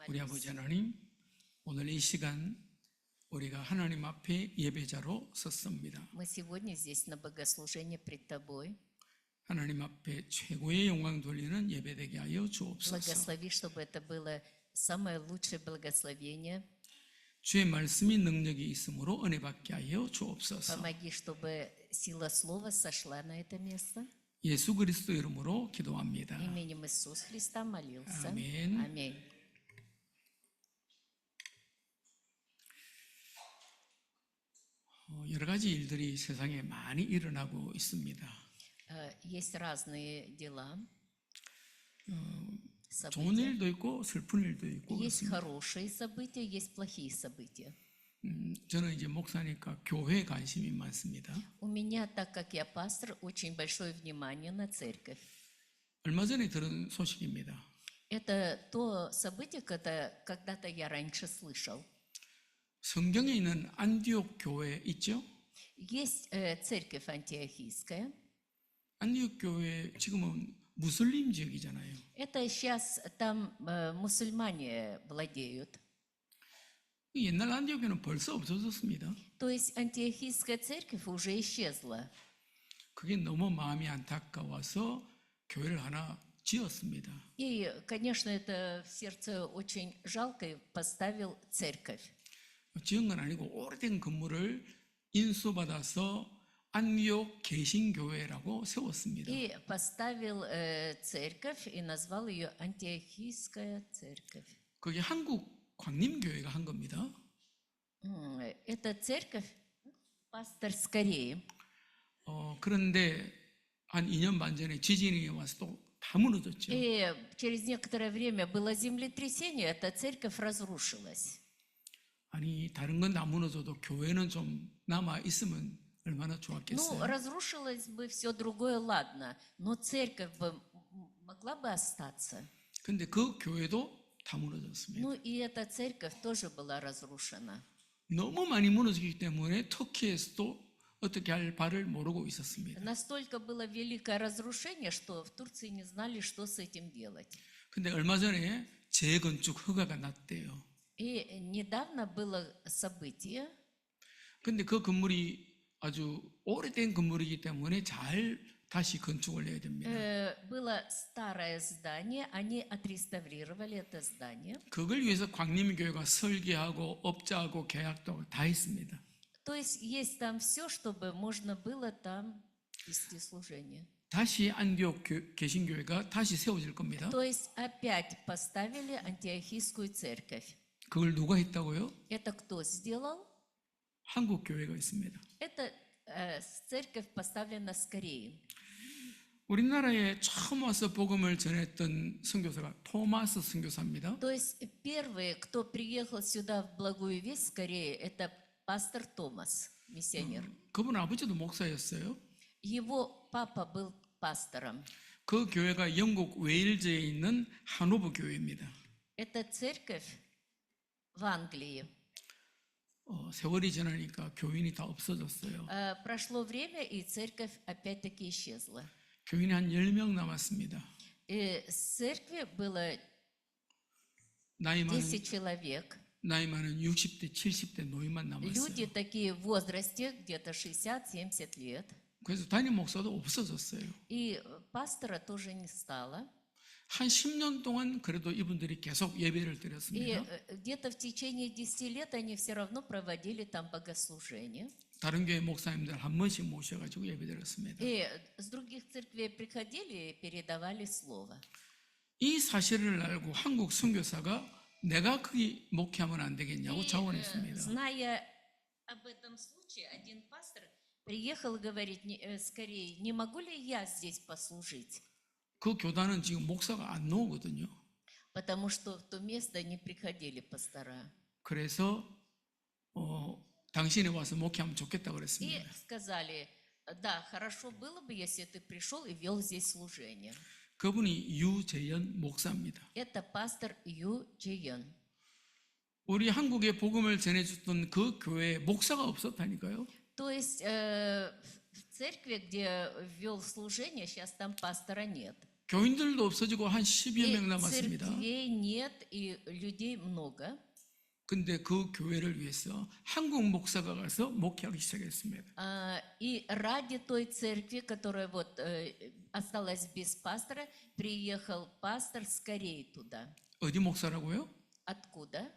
우리 아버지 하나님, 오늘 이 시간 우리가 하나님 앞에 예배자로 섰습니다. Мы сегодня здесь на богослужение пред Тобой. 하나님 앞에 최고의 영광 돌리는 예배되게 하여 주옵소서. Благослови, чтобы это было самое лучшее благословение. 주의 말씀이 능력이 있으므로 은혜 받게 하여 주옵소서. Помоги, чтобы сила слова сошла на это место. 예수 그리스도 이름으로 기도합니다. Именем Иисуса Христа молился. 아멘. Аминь. 여러 가지 일들이 세상에 많이 일어나고 있습니다. Есть разные дела, 좋은 события. 일도 있고 슬픈 일도 있고 Есть 그렇습니다. хорошие события, есть плохие события. 저는 이제 목사니까 교회에 관심이 많습니다. У меня, так как я пастор, очень большое внимание на церковь. 얼마 전에 들은 소식입니다. Это то событие, когда-то я раньше слышал. 성경에 있는 안디옥 교회 있죠? Есть церковь антиохийская. 안디옥 교회 지금은 무슬림 지역이잖아요. Это сейчас там мусульмане владеют. 옛날 안디옥교는 벌써 없어졌습니다. То есть антиохийская церковь уже исчезла. 그게 너무 마음이 안타까워서 교회를 하나 지었습니다. И, конечно, это в сердце очень жалко, и поставил церковь. 지은 건 아니고 오래된 건물을 인수받아서 안디옥 개신교회라고 세웠습니다. И поставил церковь и назвал ее антиохийская церковь. 그게 한국 광림교회가 한 겁니다. Это церковь пастор Скорее. 그런데 한 2년 반 전에 지진이 와서 또 다 무너졌죠. И через некоторое время было землетрясение, эта церковь разрушилась. 아니 다른 건 다 무너져도 교회는 좀 남아 있으면 얼마나 Ну, 좋았겠어요. разрушилось бы все другое, ладно, но церковь бы могла бы остаться. 근데 그 교회도 다 무너졌습니다. Ну, и эта церковь тоже была разрушена. 너무 많이 무너지기 때문에 터키에서도 어떻게 할 바를 모르고 있었습니다. Настолько было великое разрушение, что в Турции не знали, что с этим делать. 근데 얼마 전에 재건축 허가가 났대요. И недавно было событие, 근데 그 건물이 아주 오래된 건물이기 때문에 잘 다시 건축을 해야 됩니다. было старое здание, они отреставрировали это здание. 그걸 위해서 광림교회가 설계하고 업자하고 계약도 하고 다 했습니다. То есть там все, чтобы можно было там вести служение. 다시 안디옥 개신교회가 다시 세워질 겁니다. То есть опять поставили антиохийскую церковь. 그걸 누가 했다고요? Это кто сделал? 한국 교회가 있습니다. Это церковь поставлена Скорее. 우리나라에 처음 와서 복음을 전했던 선교사가 토마스 선교사입니다. То есть первый, кто приехал сюда в Благую Весть, скорее, это пастор Томас, миссионер. 그분 아버지도 목사였어요. Его папа был пастором. 그 교회가 영국 웨일즈에 있는 하노브 교회입니다. Это церковь в Англии. 세월이 지나니까 교인이 다 없어졌어요. Прошло время, и церковь опять-таки исчезла. 교인이 한 10명 남았습니다. И с церкви было 나이 10 человек. 많은 60대, 70대 노인만 Люди 남았어요. такие в возрасте, где-то 60-70 лет. 그래서 담임 목사도 없어졌어요. И пастора тоже не стало. 한 10년 동안 그래도 이분들이 계속 예배를 И 드렸습니다. где-то в течение 10 лет они все равно проводили там богослужение. 다른 교회 목사님들 한 번씩 모셔가지고 예배 드렸습니다. И с других церквей приходили и передавали слово. 이 사실을 알고 한국 선교사가 내가 거기 목회하면 안 되겠냐고 И, 자원했습니다. зная об этом случае, один пастор приехал и говорит, скорее, не могу ли я здесь послужить? 그 교단은 지금 목사가 안 나오거든요. Потому что в то место не приходили пастора. 그래서 당신이 와서 목회하면 좋겠다고 И 그랬습니다. сказали, да, хорошо было бы, если ты пришел и вел здесь служение. 그분이 유재현 목사입니다. Это пастор Ю Джейон. 우리 한국에 복음을 전해줬던 그 교회에 목사가 없었다니까요. То есть в церкви, где вел служение, сейчас там пастора нет. 교인들도 없어지고 한 10여 И 명 남았습니다. церквей нет, и людей много. 근데 그 교회를 위해서 한국 목사가 가서 목회하기 시작했습니다. И ради той церкви, которая вот осталась без пастора, приехал пастор скорее туда. 어디 목사라고요? Откуда?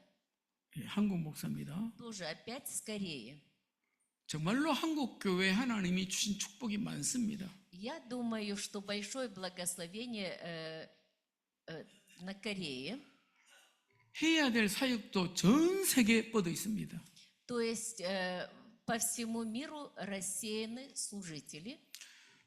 예, 한국 목사입니다. Тоже опять скорее. 정말로 한국 교회 하나님이 주신 축복이 많습니다. Я думаю, что большое благословение на Корее. 해야 될 사역도 전 세계에 뻗어 있습니다. То есть по всему миру рассеяны служители.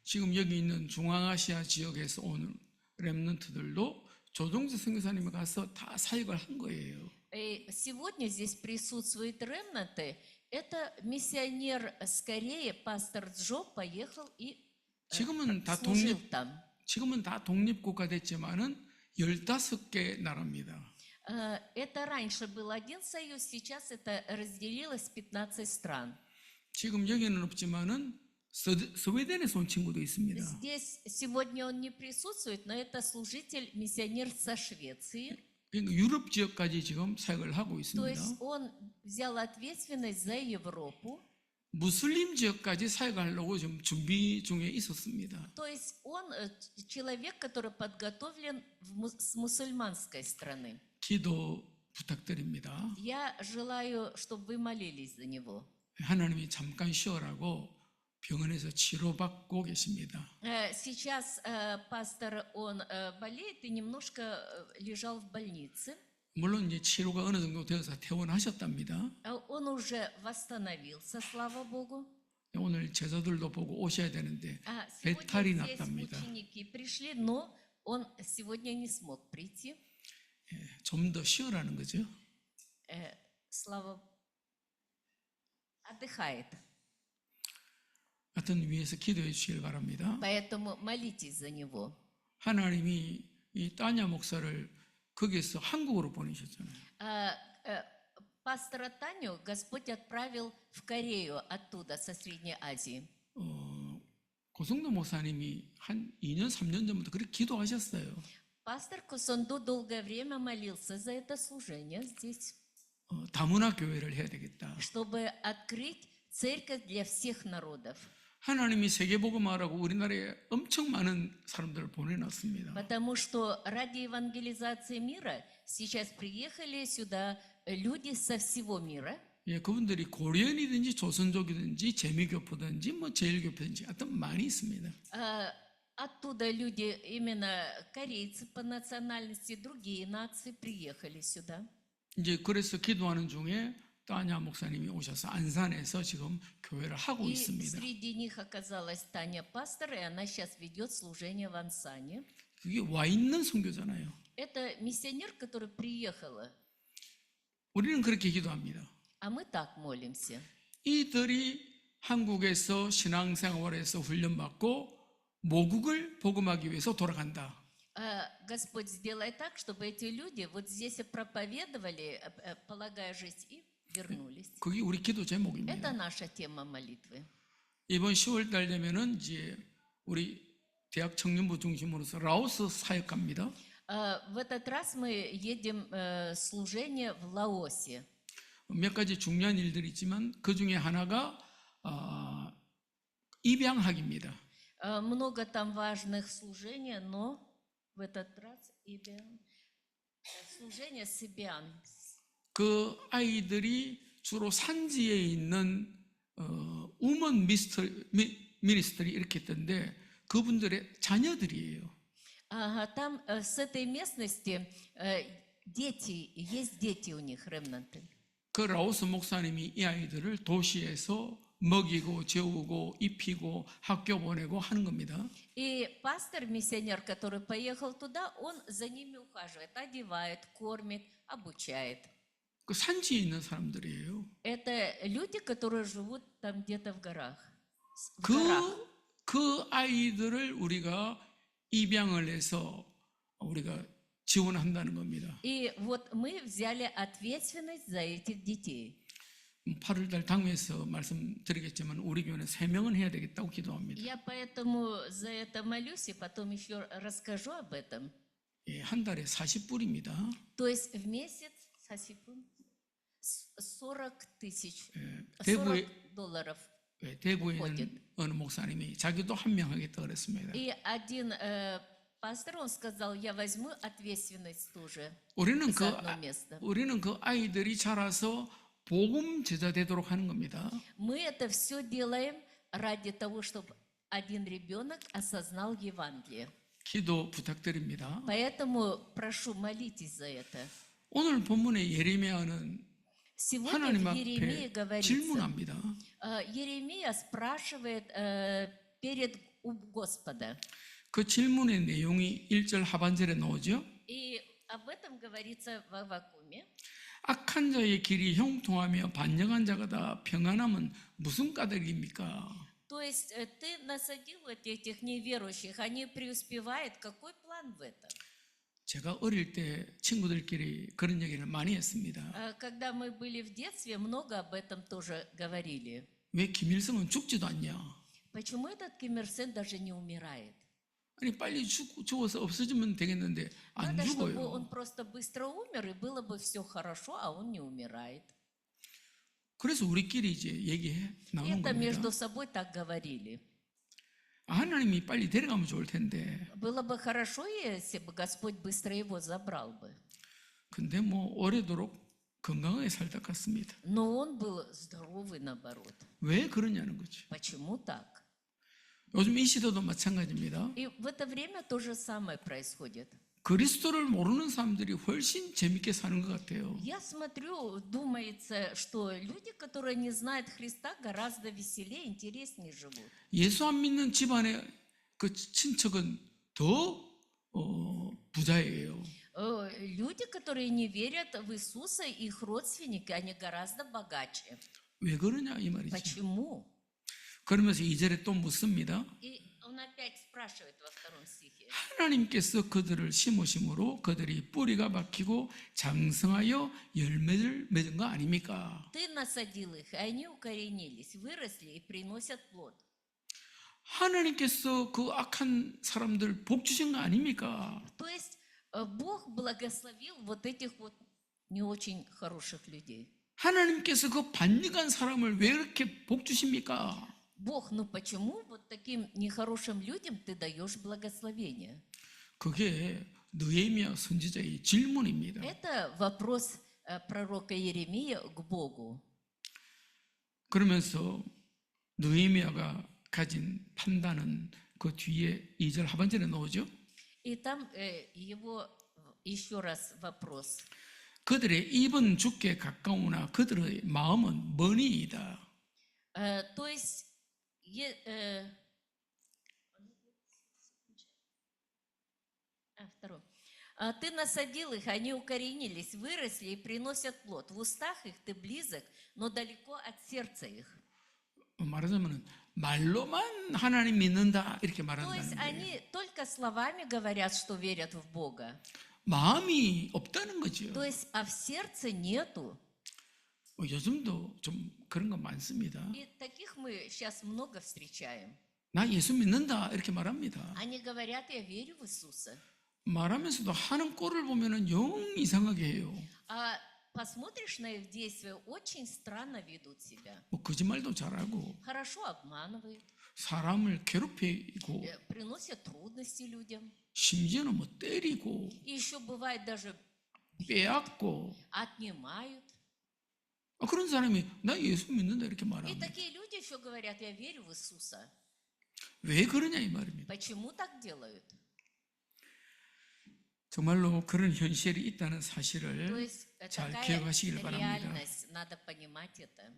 지금 여기 있는 중앙아시아 지역에서 온 렘넌트들도 조종재 선교사님이 가서 다 사역을 한 거예요. И сегодня здесь присутствуют ремнанты. Это миссионер с Кореи, пастор Джо, поехал и 지금은 다 служил там. 지금은 다 독립국가 됐지만은 15개 나라입니다. Это раньше был один союз, сейчас это разделилось 15 стран. 지금 여기는 없지만은 스웨덴에서 온 친구도 있습니다. Здесь сегодня он не присутствует, но это служитель, миссионер со Швеции. 그러니까 유럽 지역까지 지금 사역을 하고 То 있습니다. есть он взял ответственность за Европу. 무슬림 지역까지 사역하려고 지금 준비 중에 있었습니다. То есть он человек, который подготовлен с мусульманской страны. 기도 부탁드립니다. Я желаю, чтобы вы молились за него. 하나님이 잠깐 쉬어라고 병원에서 치료받고 계십니다. Сейчас пастор, он болеет и немножко лежал в больнице. 물론 이제 치료가 어느 정도 되어서 퇴원하셨답니다. Он уже восстановился, слава Богу. 오늘 제자들도 보고 오셔야 되는데 Сегодня 배탈이 здесь 났답니다. ученики пришли, но он сегодня не смог прийти. 좀 더 쉬어라는 거죠. Слава отдыхает. 하여튼 위해서 기도해 주시길 바랍니다. Поэтому молитесь за него. 하나님이 이 따냐 목사를 거기에서 한국으로 보내셨잖아요. Пастора Таню Господь отправил в Корею оттуда, со Средней Азии. 고성도 목사님이 한 2년, 3년 전부터 그렇게 기도하셨어요. Пастор Кусонду долгое время молился за это служение здесь, 다문화 교회를 해야 되겠다. чтобы открыть церковь для всех народов. 하나님이 세계복음화라고 우리나라에 엄청 많은 사람들을 보내놨습니다. Потому что ради евангелизации мира сейчас приехали сюда люди со всего мира. 예, 그분들이 고려인이든지 조선족이든지 재미교포든지 뭐 제일교포든지 하여튼 많이 있습니다. Оттуда люди, именно корейцы по национальности, другие нации приехали сюда. 이제 그래서 기도하는 중에 따냐 목사님이 오셔서 안산에서 지금 교회를 하고 И 있습니다. среди них оказалась Таня пастор, и она сейчас ведет служение в Ансане. 그게 와 있는 선교잖아요. Это миссионер, который приехала, 우리는 그렇게 기도합니다. а мы так молимся. 이들이 한국에서 신앙생활에서 훈련받고 모국을 복음하기 위해서 돌아간다. Господь, сделай так, чтобы эти люди вот здесь проповедовали, полагая жизнь, и вернулись. 그게 우리 기도 Это 제목입니다. наша тема молитвы. 이번 10월 달 되면은 이제 우리 대학 청년부 중심으로서 라오스 사역 갑니다. В этот раз мы едем служение в Лаосе. 몇 가지 중요한 일들이 있지만 그 중에 하나가 입양학입니다. Много там важных служений, но в этот раз служение Сибиан. 그 아이들이 주로 산지에 있는 우먼 미니스트리 이렇게 있던데 그분들의 자녀들이에요. Там с этой местности дети, есть дети у них, ремнанты. 그 라오스 목사님이 이 아이들을 도시에서 먹이고 재우고 입히고 학교 보내고 하는 겁니다. И пастор, миссионер, который поехал туда, он за ними ухаживает, одевает, кормит, обучает. 그 산지에 있는 사람들이에요. Это люди, которые живут там где-то в горах. В горах. 그 아이들을 우리가 입양을 해서 우리가 지원한다는 겁니다. И вот мы взяли ответственность за этих детей. 8월달 당회에서 말씀드리겠지만 우리 교회는 3명은 해야 되겠다고 기도합니다. Я поэтому за это молюсь и потом еще расскажу об этом. 예, 한 달에 40불입니다. То есть в месяц 40 тысяч, 대구에, 40 долларов. 대구에 있는 ходит. 어느 목사님이 자기도 한 명 하겠다 그랬습니다. И один пастор, он сказал, я возьму ответственность тоже 우리는 за одно место. 우리는 그 아이들이 자라서 복음 제자 되도록 하는 겁니다. Мы это все делаем ради того, чтобы один ребенок осознал Евангелие. 기도 부탁드립니다. Поэтому прошу, молитесь за это. 오늘 본문의 예레미야는 Сегодня 하나님 в Еремии 앞에 говорится, 질문합니다. Еремия спрашивает перед Господа. 그 질문의 내용이 1절 하반절에 나오죠. И об этом говорится в Аввакуме. 악한 자의 길이 형통하며 반역한 자가 다 평안함은 무슨 까닭입니까? То есть ты насадил вот этих неверующих, они преуспевают. Какой план в этом? 제가 어릴 때 친구들끼리 그런 얘기를 많이 했습니다. Когда мы были в детстве, много об этом тоже говорили. 왜 김일성은 죽지도 않냐? Почему этот Ким Ир Сен даже не умирает? 아니 빨리 죽어서 없어지면 되겠는데 안 Надо, чтобы 죽어요. он просто быстро умер, и было бы все хорошо, а он не умирает. 그래서 우리끼리 이제 얘기해 나오는 Это между 겁니다. собой так говорили. 하나님이 빨리 데려가면 좋을 텐데 Было бы хорошо, если бы Господь быстро его забрал бы. 근데 뭐 오래도록 건강하게 살다 갔습니다. Но он был здоровый, наоборот. 왜 그러냐는 거죠. Почему так? 요즘 이 시대도 마찬가지입니다. И в это время то же самое происходит. 그리스도를 모르는 사람들이 훨씬 재밌게 사는 것 같아요. Я смотрю, думается, что люди, которые не знают Христа, гораздо веселее, интереснее живут. 예수 안 믿는 집안의 그 친척은 더 부자예요. Люди, которые не верят в Иисуса, их родственники, они гораздо богаче. 왜 그러냐 이 말이죠. Почему? 그러면서 2절에 또 묻습니다. И он опять спрашивает во втором стихе. 하나님께서 그들을 심으심으로 그들이 뿌리가 박히고 장성하여 열매를 맺은 거 아닙니까? Ты насадил их, и они укоренились, выросли и приносят плод. 하나님께서 그 악한 사람들 복 주신 거 아닙니까? То есть Бог благословил вот этих вот не очень хороших людей. 하나님께서 그 반역한 사람을 왜 이렇게 복 주십니까? Бог, ну почему вот таким нехорошим людям ты даешь благословение? 그게 느헤미야 선지자의 질문입니다. Это вопрос пророка Иеремии к Богу. 그러면서 느헤미야가 가진 판단은 그 뒤에 2절 하반절에 나오죠. И там его еще раз вопрос. 그들의 입은 죽게 가까우나 그들의 마음은 머니이다. То есть второй. Ты насадил их, они укоренились, выросли и приносят плод. В устах их ты близок, но далеко от сердца их. 말하자면 말로만 하나님 믿는다 이렇게 То есть 말한다는 거예요. они только словами говорят, что верят в Бога. 마음이 없다는 거죠. То есть, а в сердце нету. 요즘도 좀 그런 거 많습니다. И таких мы сейчас много встречаем. 나 예수 믿는다 이렇게 말합니다. Они говорят, я верю в Иисуса. 말하면서도 하는 꼴을 보면은 영 이상하게 해요. А посмотришь на их действия, очень странно ведут себя. 뭐 거짓말도 잘하고 Хорошо обманывают, 사람을 괴롭히고 приносят трудности людям. 심지어는 뭐 때리고 И еще бывает даже 빼앗고 отнимают. 그런 사람이 나 예수 믿는다 이렇게 И 말합니다. такие люди еще говорят, я верю в Иисуса. 왜 그러냐 이 말입니다. Почему так делают? 정말로 그런 현실이 있다는 То 사실을 есть 잘 такая 기억하시길 바랍니다. реальность, надо понимать это.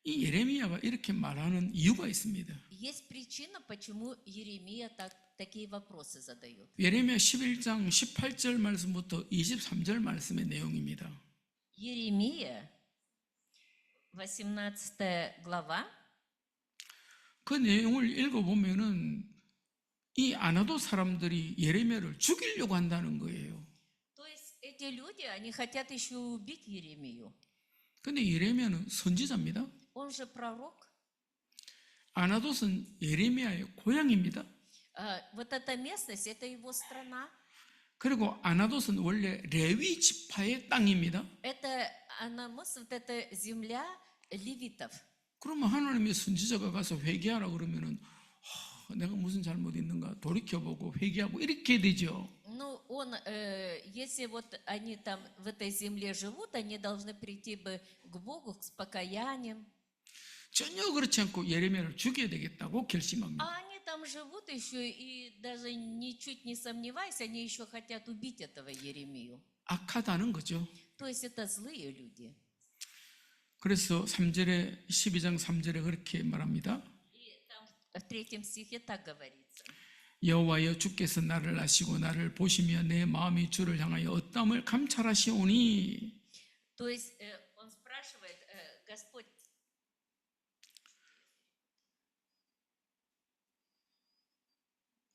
이 예레미야가 이렇게 말하는 이유가 있습니다. Есть причина, почему Еремия такие вопросы задает. 예레미야 11장 18절 말씀부터 23절 말씀의 내용입니다. Еремия, 18 глава, 그 내용을 읽어보면은 이 아나도 사람들이 예레미야를 죽이려고 한다는 거예요. то есть эти люди, они хотят еще убить Еремию. 근데 예레미야는 선지자입니다. Он же пророк. 아나돗은 예레미야의 고향입니다. Вот эта местность, это его страна. 그리고 아나돗은 원래 레위 지파의 땅입니다. Это Анамос, вот это земля левитов. 그러면 하나님의 선지자가 가서 회개하라 그러면은 내가 무슨 잘못 있는가 돌이켜보고 회개하고 이렇게 되죠. Ну, если вот они там в этой земле живут, они должны прийти бы к Богу с покаянием. 전혀 그렇지 않고 예레미야를 죽여야 되겠다고 결심합니다. А они там живут еще и даже ничуть не сомневаясь, они еще хотят убить этого Еремию. 악하다는 거죠. То есть это злые люди. 그래서 3절에 12장 3절에 그렇게 말합니다. И там в 3 стихе так говорится. 여호와여 주께서 나를 아시고 나를 보시며 내 마음이 주를 향하여 어떠함을 감찰하시오니. То есть он спрашивает, Господь,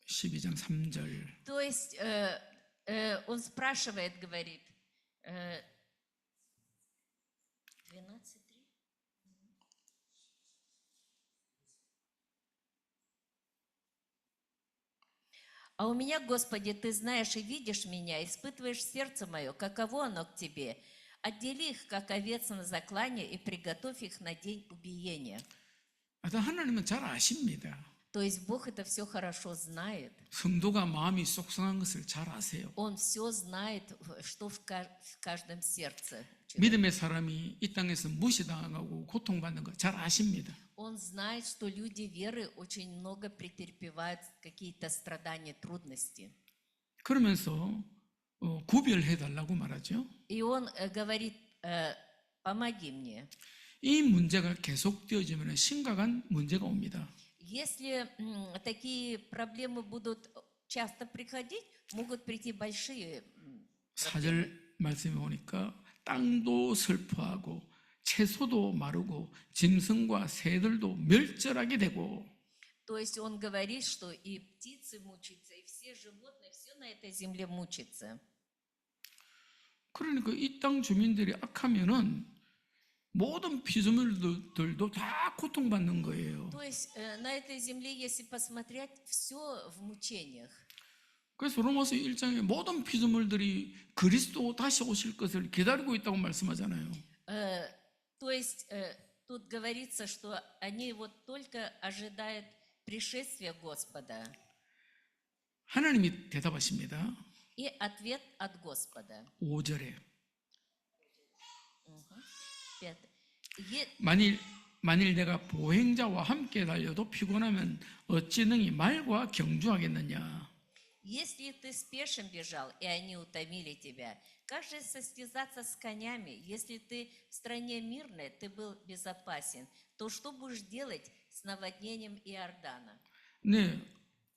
12장 3절. то есть он спрашивает, говорит, 12:3. А у меня, Господи, Ты знаешь и видишь меня, испытываешь сердце мое, каково оно к Тебе. Отдели их, как овец на заклане, и приготовь их на день убиения. 하여튼 하나님은 잘 아십니다. То есть Бог это все хорошо знает. 성도가 마음이 쏙쏙한 것을 잘 아세요. Он все знает, что в каждом сердце. 믿음의 사람이 이 땅에서 무시당하고 고통받는 거 잘 아십니다. Он знает, что люди веры очень много претерпевают какие-то страдания, трудности. 그러면서 구별해 달라고 말하죠. И он говорит, помоги мне. 이 문제가 계속되어지면 심각한 문제가 옵니다. Если такие проблемы будут часто приходить, могут прийти большие проблемы. 4절 말씀에 보니까 땅도 슬퍼하고 채소도 마르고 짐승과 새들도 멸절하게 되고. То есть он говорит, что и птицы мучаются, и все животные, все на этой земле мучится. 그러니까 이 땅 주민들이 악하면은 모든 피조물들도 다 고통받는 거예요. То есть на этой земле, если посмотреть, все в мучениях. 그래서 로마서 1장에 모든 피조물들이 그리스도 다시 오실 것을 기다리고 있다고 말씀하잖아요. То есть тут говорится, что они вот только ожидают пришествия Господа. 하나님이 대답하십니다. И ответ от Господа. 5절에 5. 만일 내가 보행자와 함께 달려도 피곤하면 어찌 능히 말과 경주하겠느냐. Если ты с пешим бежал, и они утомили тебя, как же состязаться с конями? Если ты в стране мирной, ты был безопасен, то что будешь делать с наводнением Иордана? 네,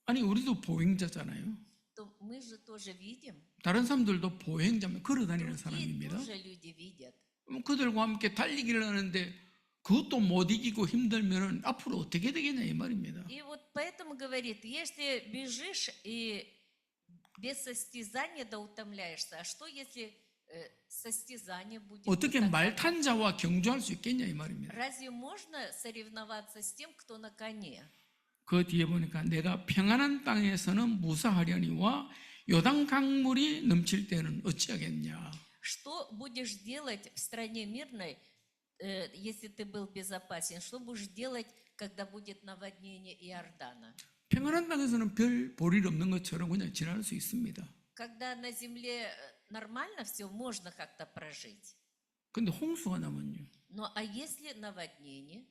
아니 우리도 보행자잖아요. То мы же тоже видим, 다른 사람들도 보행자면 걸어다니는 другие 사람입니다. тоже люди видят. 그들과 함께 달리기를 하는데 그것도 못 이기고 힘들면은 앞으로 어떻게 되겠냐 이 말입니다. И вот поэтому говорит, если бежишь и без состязания да утомляешься, а что если состязание будет? 어떻게 말 탄 자와 경주할 수 있겠냐 이 말입니다. Разве можно соревноваться с тем, кто на коне? 그 뒤에 보니까 내가 평안한 땅에서는 무사하려니와 요단 강물이 넘칠 때는 어찌하겠냐. Что будешь делать в стране мирной, если ты был безопасен? Что будешь делать, когда будет наводнение Иордана? 평안한 땅에서는 별 볼일 없는 것처럼 그냥 지날 수 있습니다. Когда на земле нормально все, можно как-то прожить. 근데 홍수가 나면요. Ну а если наводнение?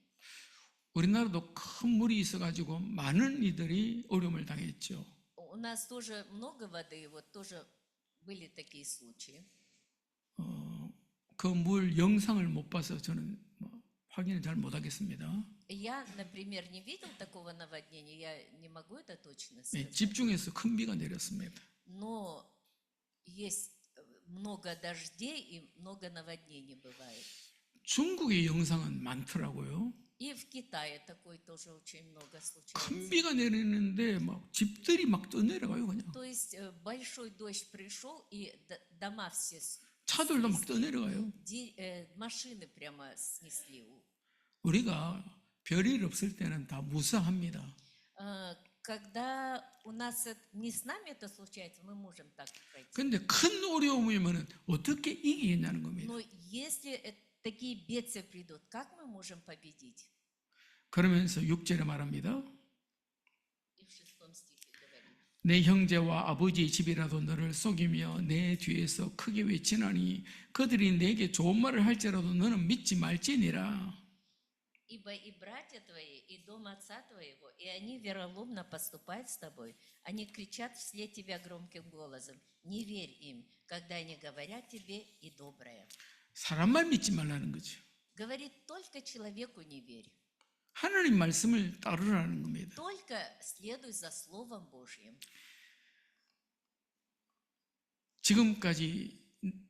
우리나라도 큰 물이 있어가지고 많은 이들이 어려움을 당했죠. У нас тоже много воды, вот тоже были такие случаи. 그 물 영상을 못 봐서 저는 확인을 잘 못하겠습니다. Я, например, не видел такого наводнения, я не могу это точно 네, сказать. 집중해서 큰 비가 내렸습니다. Но есть много дождей и много наводнений бывает. 중국의 영상은 많더라고요. И в Китае такой тоже очень много 큰 случается. 비가 내리는데 막 집들이 막 떠내려가요 그냥. То есть большой дождь пришел, и дома все 차들도 막 떠내려가요. машины прямо снесли. 우리가 별일 없을 때는 다 무사합니다. Когда у нас не с нами это случается, мы можем так пройти. 근데 큰 어려움이면 어떻게 이기겠냐는 겁니다. Но если такие бедствия придут, как мы можем победить? 그러면서 6절에 말합니다. И в 6 стихе говорит. 내 형제와 아버지의 집이라도 너를 속이며 내 뒤에서 크게 외치나니 그들이 내게 좋은 말을 할지라도 너는 믿지 말지니라. Ибо и братья твои, и дом отца твоего, и они вероломно поступают с тобой. Они кричат вслед тебя громким голосом. Не верь им, когда они говорят тебе и доброе. 사람만 믿지 말라는 거죠. Говорит, только человеку не верь. 하나님 말씀을 따르라는 겁니다. Только следуй за Словом Божьим. 지금까지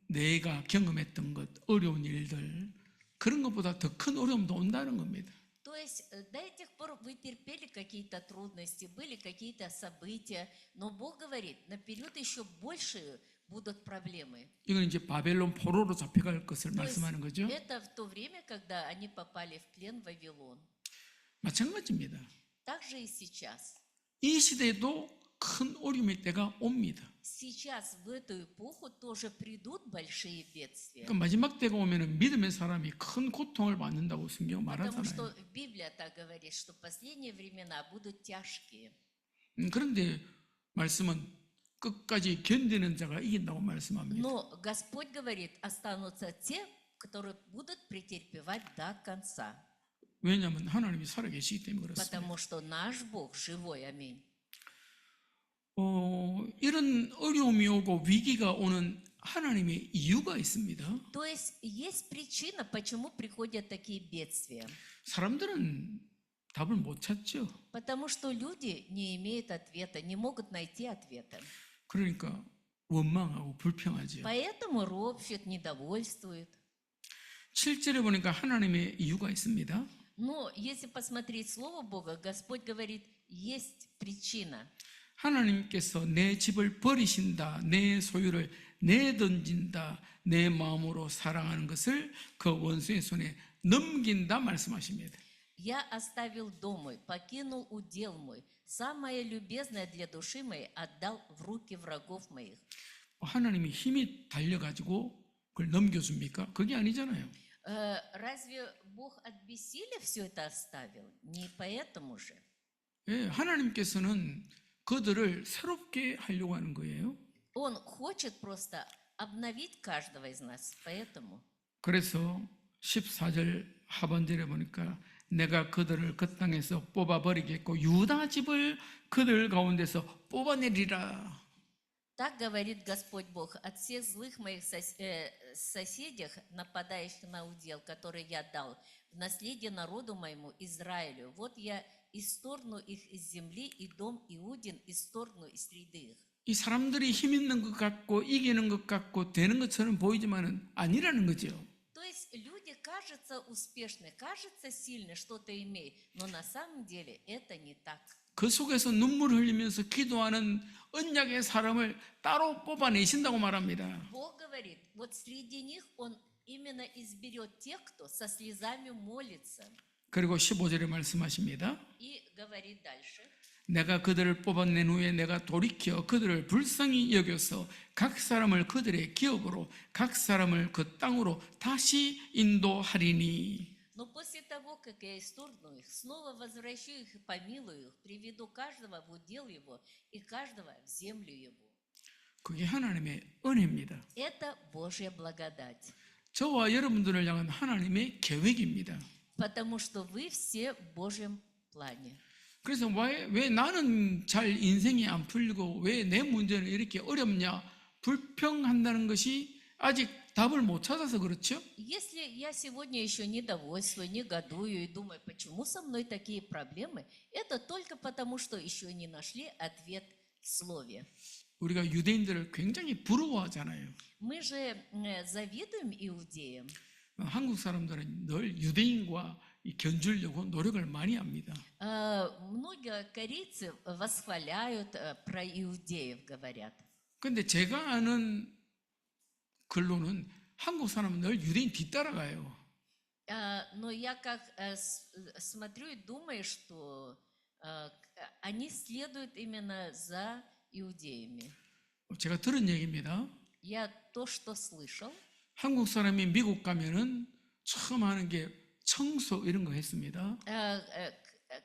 내가 경험했던 것, 어려운 일들, 그런 것보다 더 큰 어려움도 온다는 겁니다. То есть до этих пор вы терпели какие-то трудности, были какие-то события, но Бог говорит, наперед еще больше будут проблемы. 이건 이제 바벨론 포로로 잡혀갈 것을 То есть 말씀하는 거죠. это в то время, когда они попали в плен в Вавилон. 마찬가지입니다. Так же и сейчас. 이 시대에도 큰 어려움의 때가 옵니다. Сейчас в эту эпоху тоже придут большие бедствия. 그러니까 마지막 때가 오면은 믿음의 사람이 큰 고통을 받는다고 성경 Потому что 말하잖아요. Библия так говорит, что последние времена будут тяжкие. 그런데 말씀은 끝까지 견디는 자가 이긴다고 말씀합니다. Но Господь говорит, останутся те, которые будут претерпевать до конца. 왜냐하면 하나님이 살아계시기 때문에 그렇습니다. Потому что наш Бог живой, аминь. 이런 어려움이 오고 위기가 오는 하나님의 이유가 있습니다. То есть причина, почему приходят такие бедствия. 사람들은 답을 못 찾죠. Потому что люди не имеют ответа, не могут найти ответа. 그러니까 원망하고 불평하죠. Поэтому ропщут, недовольствуют. 7절에 보니까 하나님의 이유가 있습니다. Но если посмотреть Слово Бога, Господь говорит, есть причина. 하나님께서 내 집을 버리신다, 내 소유를 내던진다, 내 마음으로 사랑하는 것을 그 원수의 손에 넘긴다 말씀하십니다. Я оставил дом мой, покинул удел мой, самое любезное для души моей отдал в руки врагов моих. 하나님이 힘이 달려가지고 그걸 넘겨줍니까? 그게 아니잖아요. Разве Бог от бессилия все это оставил? Не поэтому же. 예, 하나님께서는 그들을 새롭게 하려고 하는 거예요. Он хочет просто обновить каждого из нас, поэтому. 그래서 14절 하반절에 보니까 내가 그들을 그 땅에서 뽑아버리겠고 유다 집을 그들 가운데서 뽑아내리라. Так говорит Господь Бог, от всех злых моих соседях, нападающих на удел, который я дал, в наследие народу моему Израилю. Вот я исторгну их из земли, и дом Иудин исторгну из среды их. 이 사람들이 힘 있는 것 같고 이기는 것 같고 되는 것처럼 보이지만은 아니라는 거죠. То есть люди кажутся успешны, кажутся сильны, что-то имеют, но на самом деле это не так. 그 속에서 눈물 흘리면서 기도하는 언약의 사람을 따로 뽑아내신다고 말합니다. Бог говорит, вот среди них Он именно изберет тех, кто со слезами молится. 그리고 15절에 말씀하십니다. И говорит дальше. 내가 그들을 뽑아낸 후에 내가 돌이켜 그들을 불쌍히 여겨서 각 사람을 그들의 기업으로 각 사람을 그 땅으로 다시 인도하리니. Но после того, как я исторгну их, снова возвращу их и помилую их, приведу каждого в удел его и каждого в землю его. 그게 하나님의 은혜입니다. Это Божья благодать. 저와 여러분들을 향한 하나님의 계획입니다. Потому что вы все в Божьем плане. 그래서 왜 나는 잘 인생이 안 풀리고 왜 내 문제는 이렇게 어렵냐 불평한다는 것이 아직 답을 못 찾아서 그렇죠? Если я сегодня еще недовольствую, негодую и думаю, почему со мной такие проблемы, это только потому, что еще не нашли ответ в Слове. 우리가 유대인들을 굉장히 부러워하잖아요. Мы же завидуем иудеям. 한국 사람들은 늘 유대인과 견주려고 노력을 많이 합니다. Многие корейцы восхваляют про иудеев, говорят. 근데 제가 아는 글로는 한국 사람은 늘 유대인 뒤따라가요. Но я как смотрю и думаю, что они следуют именно за иудеями. 제가 들은 얘기입니다. Я то, что слышал, 한국 사람이 미국 가면은 처음 하는 게 청소 이런 거 했습니다.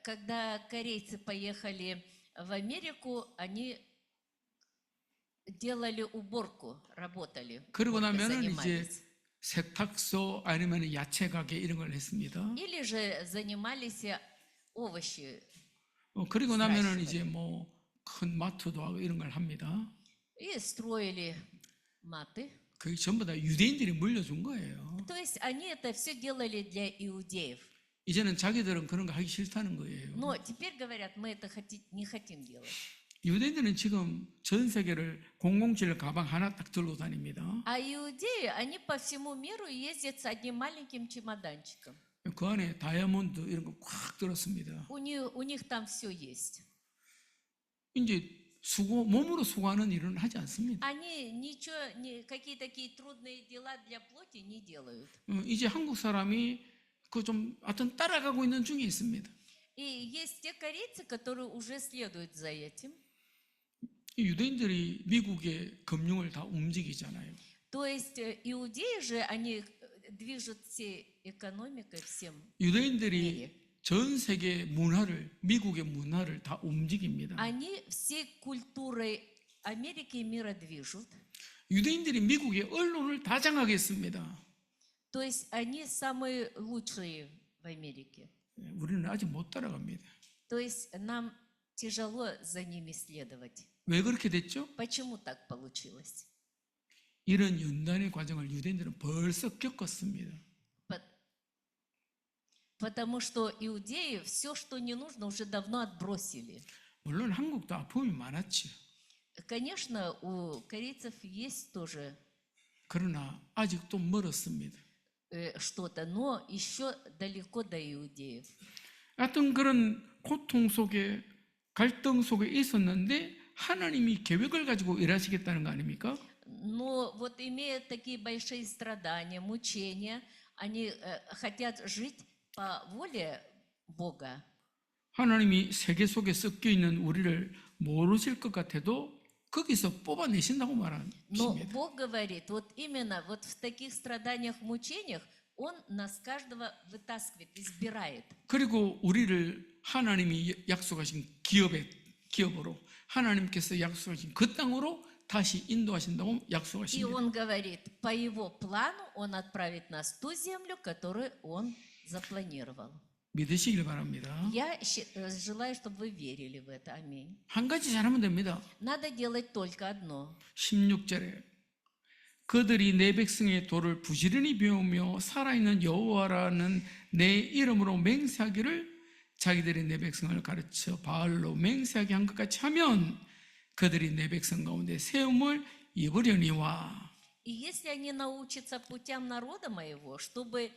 когда корейцы поехали в Америку, они делали уборку, работали, 그러고 уборкой 나면은 이제 занимались. 세탁소 아니면 야채 가게 이런 걸 했습니다. Или же занимались овощи. 그리고 나면은 이제 뭐 큰 마트도 하고 이런 걸 합니다. И строили маты. 그게 전부 다 유대인들이 물려준 거예요. То есть они это все делали для иудеев. 이제는 자기들은 그런 거 하기 싫다는 거예요. Но теперь говорят, мы это не хотим делать. 유대인들은 지금 전 세계를 007 가방 하나 딱 들고 다닙니다. А иудеи, они по всему миру ездят с одним маленьким чемоданчиком. 그 안에 다이아몬드 이런 거 꽉 들었습니다. У них там все есть. 이제 몸으로 수고하는 일은 하지 않습니다. Они ничего, какие такие трудные дела для плоти не делают. 이제 한국 사람이 그 좀 하여튼 따라가고 있는 중에 있습니다. И есть те корейцы, которые уже следуют за этим. 유대인들이 미국의 금융을 다 움직이잖아요. То есть иудеи же, они движут всей экономикой, всем. 유대인들이 전 세계 문화를, 미국의 문화를 다 움직입니다. Они всей культурой Америки и мира движут. 유대인들이 미국의 언론을 다 장악했습니다. То есть они самые лучшие в Америке. 우리는 아직 못 따라갑니다. То есть нам тяжело за ними следовать. 왜 그렇게 됐죠? Почему так получилось? 이런 연단의 과정을 유대인들은 벌써 겪었습니다. Потому что иудеи все, что не нужно, уже давно отбросили. 물론 한국도 아픔이 많았죠. Конечно, у корейцев есть тоже 그러나 아직도 멀었습니다. что-то, но еще далеко до иудеев. 하여튼 그런 고통 속에 갈등 속에 있었는데 하나님이 계획을 가지고 일하시겠다는 거 아닙니까? Но вот имея такие большие страдания, мучения, они хотят жить по воле Бога. 하나님이 세계 속에 섞여 있는 우리를 모르실 것 같아도 거기서 뽑아내신다고 Но 말합니다. Бог говорит, вот именно вот в таких страданиях, мучениях Он нас каждого вытаскивает, избирает. 그리고 우리를 하나님이 약속하신 기업으로 하나님께서 약속하신 그 땅으로 다시 인도하신다고 И 약속하십니다. Он говорит, по Его плану Он отправит нас в ту землю, которую Он запланировал. 믿으시길 바랍니다. Я желаю, чтобы вы верили в это. Аминь. 한 가지 잘하면 됩니다. Надо делать только одно. 16절에 그들이 내 백성의 돌을 부지런히 배우며 살아있는 여호와라는 내 이름으로 맹세하기를 자기들이 내 백성을 가르쳐 바알로 맹세하게 한 것 같이 하면 그들이 내 백성 가운데 세움을 입으려니와. И если они научатся путям народа моего, чтобы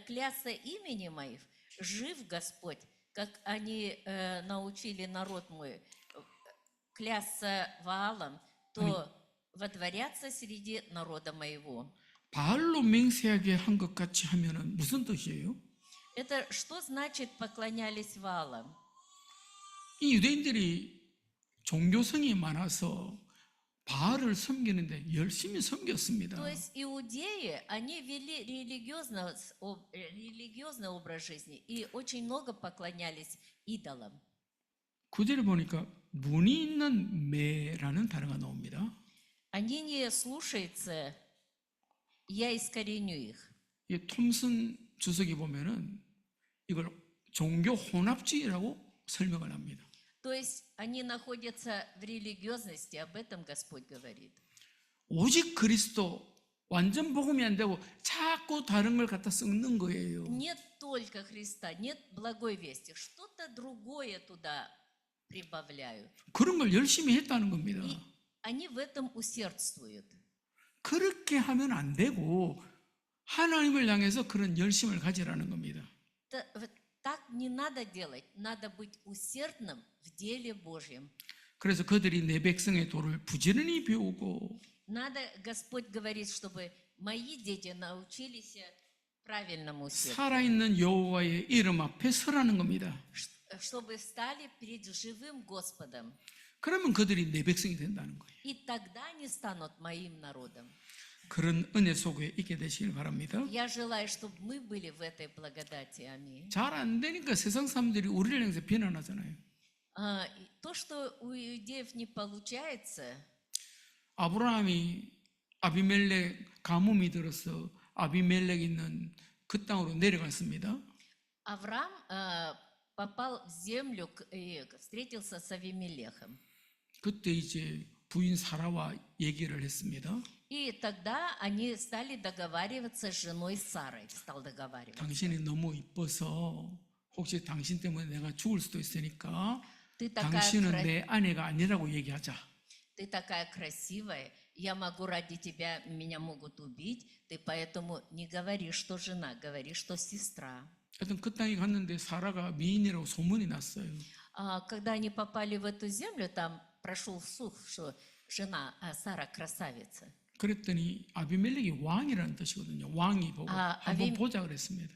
клясться именем моих, жив Господь, как они научили народ мой клясться Ваалом, то водворятся среди народа моего. 바알로 맹세하게 한 것 같이 하면은 무슨 뜻이에요? Это что значит поклонялись Ваалам? 이 유대인들이 종교성이 많아서 바알을 섬기는데 열심히 섬겼습니다. То есть иудеи, они вели религиозный образ жизни и очень много поклонялись идолам. 9절에 보니까 문이 있는 매라는 단어가 나옵니다. Они не слушаются, я искореню их. 이 톰슨 주석이 보면은 이걸 종교 혼합주의라고 설명을 합니다. То есть они находятся в религиозности, об этом Господь говорит. 오직 그리스도 완전 복음이 안 되고 자꾸 다른 걸 갖다 섞는 거예요. Нет только Христа, нет благой вести, что-то другое туда прибавляют. 그런 걸 열심히 했다는 겁니다. И они в этом усердствуют. 그렇게 하면 안 되고 하나님을 향해서 그런 열심을 가지라는 겁니다. Так не надо делать, надо быть усердным в деле Божьем. 그래서 그들이 내 백성의 돌을 부지런히 배우고 Надо, Господь говорит, чтобы мои дети научились правильному сердцу, 살아있는 여호와의 이름 앞에 서라는 겁니다. чтобы стали перед живым Господом. 그러면 그들이 내 백성이 된다는 거예요. И тогда они станут моим народом. 그런 은혜 속에 있게 되시길 바랍니다. Я желаю, чтобы мы были в этой благодати. Аминь. 잘 안 되니까 세상 사람들이 우리를 향해서 비난하잖아요. И то, что у иудеев не получается, 아브라함이 아비멜렉 가뭄이 들어서 아비멜렉 있는 그 땅으로 내려갔습니다. Авраам попал в землю и встретился с Авимелехом. 그때 이제 부인 사라와 얘기를 했습니다. И тогда они стали договариваться с женой Сарой. Стал договариваться. 당신이 너무 이뻐서 혹시 당신 때문에 내가 죽을 수도 있으니까 Ты такая, 당신은 내 아내가 아니라고 얘기하자. ты такая красивая, я могу ради тебя, меня могут убить, ты поэтому не говори, что жена, говори, что сестра. 하여튼 그 땅에 갔는데 사라가 미인이라고 소문이 났어요. Когда они попали в эту землю, там прошел слух, что жена Сара красавица. 그랬더니 아비멜렉이 왕이라는 뜻이거든요. 왕이 보고 한번 보자 그랬습니다.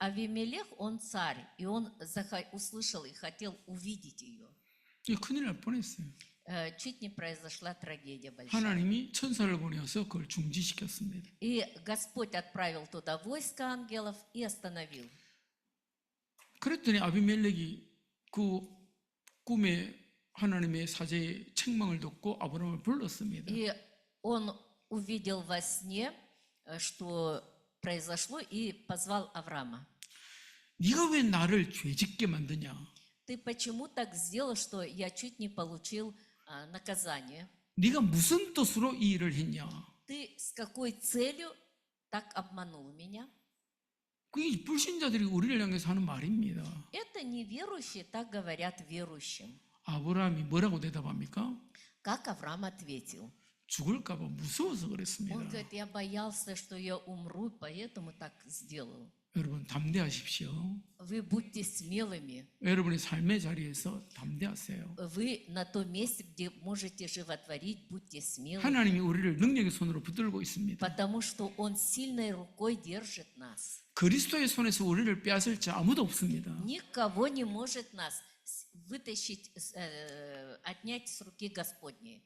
Авимелех, он царь, и он услышал и хотел увидеть ее. 이 큰일 날 뻔했어요. Чуть не произошла трагедия большая. 하나님이 천사를 보내어서 그걸 중지시켰습니다. И Господь отправил туда войско ангелов и остановил. 그랬더니 아비멜렉이 그 꿈에 하나님의 사제의 책망을 듣고 아브라함을 불렀습니다. И он увидел во сне, что произошло, и позвал Авраама. 네가 왜 나를 죄짓게 만드냐? Ты почему так сделал, что я чуть не получил наказание? 네가 무슨 뜻으로 이 일을 했냐? Ты с какой целью так обманул меня? 그게 불신자들이 우리를 향해서 하는 말입니다. Это неверующие так говорят верующим. 아브라함이 뭐라고 대답합니까? Как Авраам ответил? 죽을까 봐 무서워서 그랬습니다. Он говорит, я боялся, что я умру, поэтому так сделал. 여러분 담대하십시오. Вы будьте смелыми. 여러분의 삶의 자리에서 담대하세요. Вы на том месте, где можете животворить, будьте смелыми. 하나님이 우리를 능력의 손으로 붙들고 있습니다. Потому что Он сильной рукой держит нас. 그리스도의 손에서 우리를 빼앗을 자 아무도 없습니다. Никого не может нас вытащить, отнять с руки Господней.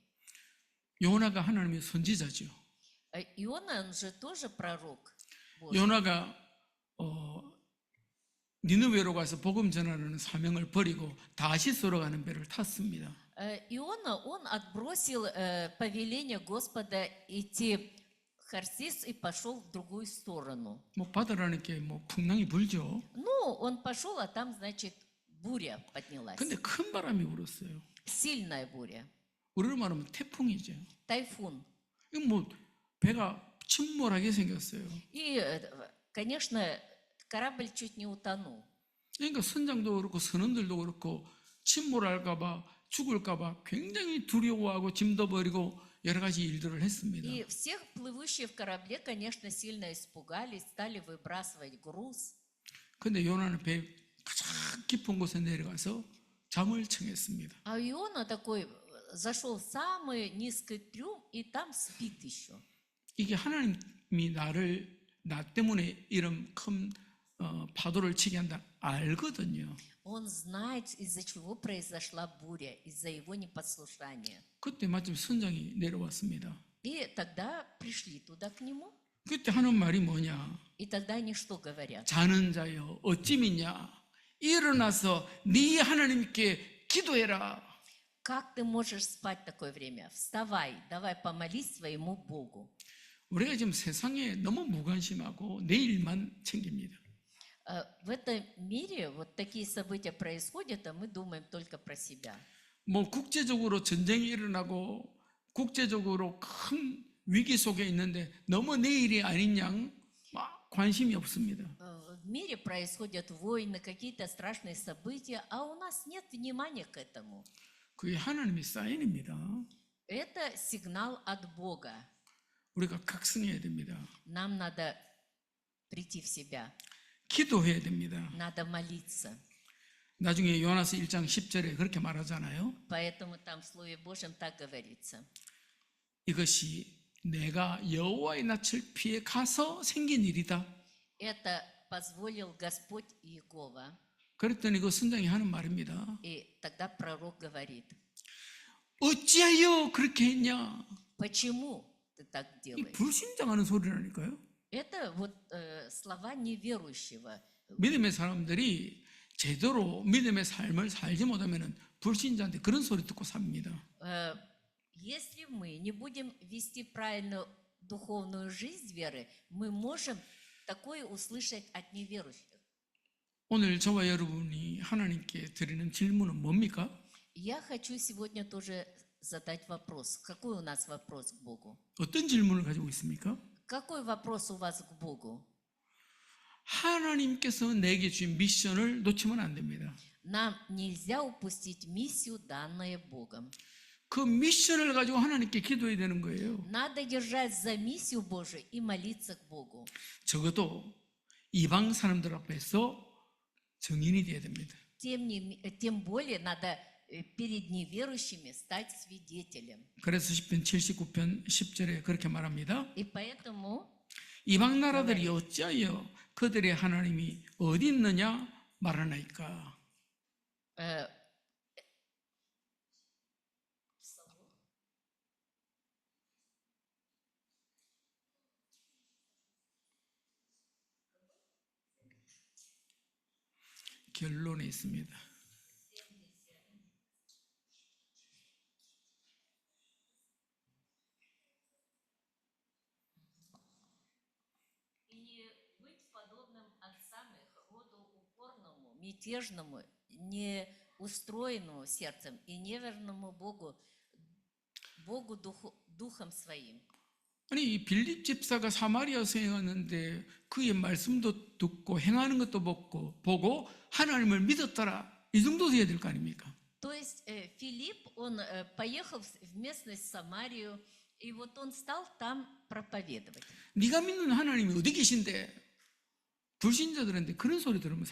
요나가 하나님의 선지자죠. Иона, он же тоже пророк Божий. 요나가 니느웨로 가서 복음 전하는 사명을 버리고 다시스로 가는 배를 탔습니다. Иона, он отбросил повеление Господа идти в Харсис и пошел в другую сторону. 뭐 바다라는 게 뭐 풍랑이 불죠. Ну, он пошел, а там, значит, буря поднялась. 근데 큰 바람이 불었어요. Сильная буря. 우리로 말하면 태풍이죠. Тайфун. 이거 뭐 배가 침몰하게 생겼어요. И, конечно, корабль чуть не утонул. 그러니까 선장도 그렇고 선원들도 그렇고 침몰할까봐 죽을까봐 굉장히 두려워하고 짐도 버리고 여러 가지 일들을 했습니다. И всех плывущих в корабле, конечно, сильно испугались, стали выбрасывать груз. 근데 요나는 배 가장 깊은 곳에 내려가서 잠을 청했습니다. А Иона такой зашел в самый низкий трюм и там спит еще. 이게 하나님이 나 때문에 이런 큰 파도를 치게 한다 알거든요. Он знает, из-за чего произошла буря, из-за его непослушания. 그때 마침 선장이 내려왔습니다. И тогда пришли туда к нему. 그때 하는 말이 뭐냐? И тогда они что говорят? 자는 자여 어찌 믿냐? 일어나서 네 하나님께 기도해라. Как ты можешь спать в такое время? Вставай, давай помолись своему Богу. 우리가 지금 세상에 너무 무관심하고 내일만 챙깁니다. В этом мире вот такие события происходят, а мы думаем только про себя. 뭐 국제적으로 전쟁이 일어나고 국제적으로 큰 위기 속에 있는데 너무 내일이 아닌 양 관심이 없습니다. В мире происходят войны, какие-то страшные события, а у нас нет внимания к этому. 그게 하나님의 사인입니다. Это сигнал от Бога. 우리가 각성해야 됩니다. Нам надо прийти в себя, 기도해야 됩니다. надо молиться. 나중에 요나서 1장 10절에 그렇게 말하잖아요. Поэтому там в Слове Божьем так говорится. 이것이 내가 여호와의 낯을 피해 가서 생긴 일이다. Это позволил Господь Иегова. 그랬더니 그 선장이 하는 말입니다. И тогда пророк говорит, 어찌하여 그렇게 했냐? почему ты так 이 делаешь? 불신장하는 소리라니까요. Это вот слова неверующего. 믿음의 사람들이 제대로 믿음의 삶을 살지 못하면 불신자한테 그런 소리 듣고 삽니다. Если мы не будем вести правильную духовную жизнь веры, мы можем такое услышать от неверующих. 오늘 저와 여러분이 하나님께 드리는 질문은 뭡니까? Я хочу сегодня тоже задать вопрос. Какой у нас вопрос к Богу? 어떤 질문을 가지고 있습니까? Какой вопрос у вас к Богу? 하나님께서 내게 주신 미션을 놓치면 안 됩니다. Нам нельзя упустить миссию, данную Богом. 그 미션을 가지고 하나님께 기도해야 되는 거예요. Надо держать за миссию Божию и молиться к Богу. 적어도 이방 사람들 앞에서 증인이 돼야 됩니다. Тем более надо перед неверующими стать свидетелем. 그래서 시편 79편 10절에 그렇게 말합니다. И поэтому 이방 나라들이 어찌하여 그들의 하나님이 어디 있느냐 말하나이까. 결론에 있습니다. и не быть подобным отцам их, роду упорному, мятежному, неустроенному сердцем и неверному Богу духом своим. 아니 이 빌립 집사가 사마리아에서 행하는데 그의 말씀도 듣고 행하는 것도 보고 하나님을 믿었더라. 이 정도 돼야 될 거 아닙니까? То есть Филипп, он поехал в местность Самарию, и вот он стал там проповедовать. 네가 믿는 하나님이 어디 계신데 불신자들한테 그런 소리 들으면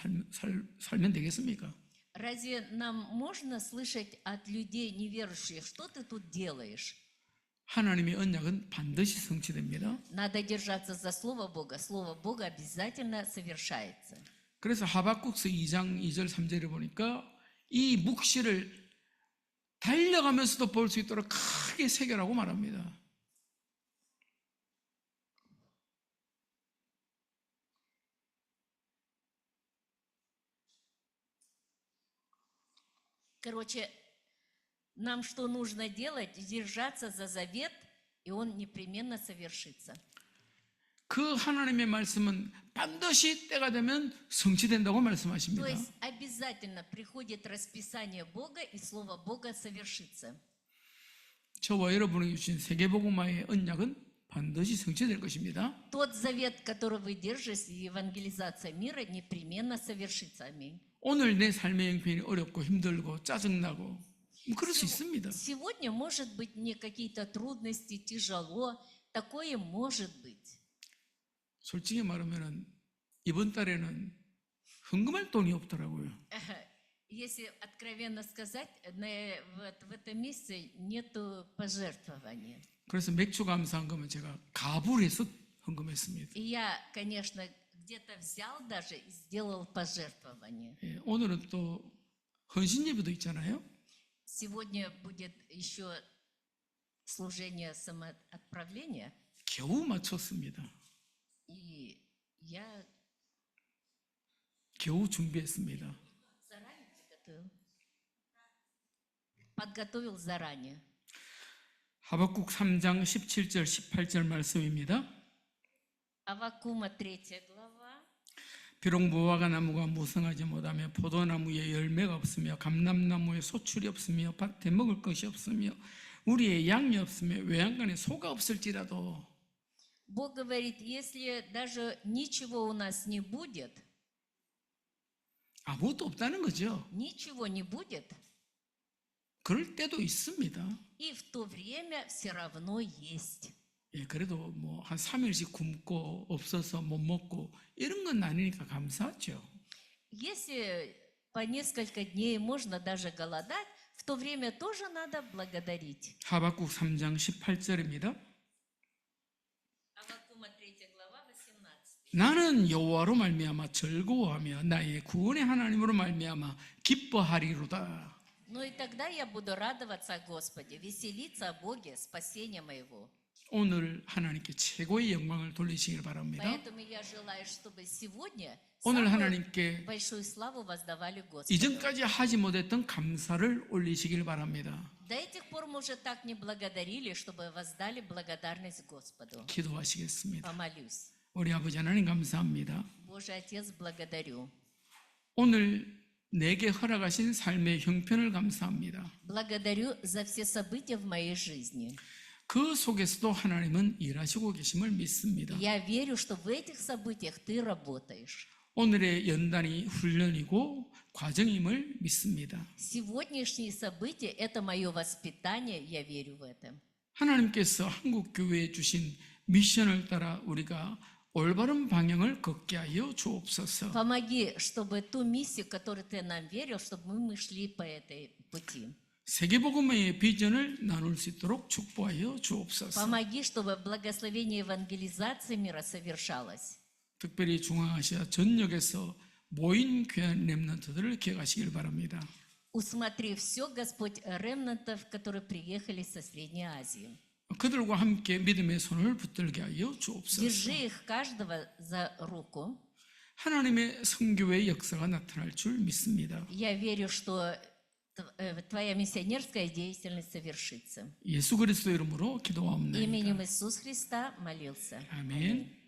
살면 되겠습니까? Разве нам можно слышать от людей неверующих, что ты тут делаешь? 하나님의 언약은 반드시 성취됩니다. Надо держаться за Слово Бога. Слово Бога обязательно совершается. 그래서 하박국서 2장 2절 3절에 보니까 이 묵시를 달려가면서도 볼 수 있도록 크게 새겨라고 말합니다. Короче, нам что нужно делать? Держаться за завет, и он непременно совершится. 그 하나님의 말씀은 반드시 때가 되면 성취된다고 То 말씀하십니다. есть обязательно приходит расписание Бога, и Слово Бога совершится. 저와 여러분에게 주신 세계복음화의 언약은 반드시 성취될 것입니다. Тот завет, который вы держите, евангелизация мира, непременно совершится. Аминь. 오늘 내 삶의 형편이 어렵고 힘들고 짜증나고 뭐 그럴 수 있습니다. Сегодня может быть мне какие-то трудности, тяжело. Такое может быть. 솔직히 말하면 이번 달에는 헌금할 돈이 없더라고요. Если откровенно сказать, в этом месяце нету пожертвования. 그래서 맥주 감사헌금은 제가 갑을 해서 헌금했습니다. И я, конечно, где-то взял даже и сделал пожертвование. 예, 오늘은 또 헌신 예배도 있잖아요. Сегодня будет еще служение самоотправления, 겨우 맞췄습니다. и я 겨우 준비했습니다. заранее подготовил заранее. 하박국 3장 17절 18절 말씀입니다. Аввакума 3 глава. 비록 무화과 나무가 무성하지 못하며 포도나무에 열매가 없으며 감람나무에 소출이 없으며 밭에 먹을 것이 없으며 우리의 양이 없으며 외양간에 소가 없을지라도 Бог говорит, если даже ничего у нас не будет, 아무것도 없다는 거죠. ничего не будет, 그럴 때도 있습니다. и в то время все равно есть. 예, 그래도 뭐 한 3일씩 굶고 없어서 못 먹고 이런 건 아니니까 감사하죠. Если по несколько дней можно даже голодать, в то время тоже надо благодарить. 하박국 3장 18절입니다. Аввакума 3 глава, 18. 나는 여호와로 말미암아 즐거워하며 나의 구원의 하나님으로 말미암아 기뻐하리로다. Ну и тогда я буду радоваться о Господе, веселиться о Боге, спасения моего. 오늘 하나님께 최고의 영광을 돌리시길 바랍니다. Поэтому я желаю, чтобы сегодня 오늘 самую 하나님께 большую славу воздавали Господу. 이전까지 하지 못했던 감사를 올리시길 바랍니다. До этих пор мы уже так не благодарили, чтобы воздали благодарность Господу. 기도하시겠습니다. Помолюсь. 우리 아버지 하나님 감사합니다. Божий Отец, благодарю. 오늘 내게 허락하신 삶의 형편을 감사합니다. Благодарю за все события в моей жизни. 그 속에서도 하나님은 일하시고 계심을 믿습니다. Я верю, что в этих событиях ты работаешь. 오늘의 연단이 훈련이고 과정임을 믿습니다. Сегодняшние события – это мое воспитание, я верю в это. 하나님께서 한국 교회에 주신 미션을 따라 우리가 올바른 방향을 걷게 하여 주옵소서. Помоги, чтобы ту миссию, которую ты нам верил, чтобы мы шли по этой пути. 세계복음의 비전을 나눌 수 있도록 축복하여 주옵소서. Помоги, чтобы благословение евангелизации мира совершалось. 특별히 중앙아시아 전역에서 모인 귀한 렘넌트들을 기억하시길 바랍니다. Усмотри все, Господь, ремнантов, которые приехали со Средней Азии. 그들과 함께 믿음의 손을 붙들게 하여 주옵소서. Держи их каждого за руку. 하나님의 선교의 역사가 나타날 줄 믿습니다. Я верю, что твоя миссионерская деятельность совершится. 예수 그리스도 이름으로 기도하옵나이다. Именем Иисуса Христа молился. 아멘.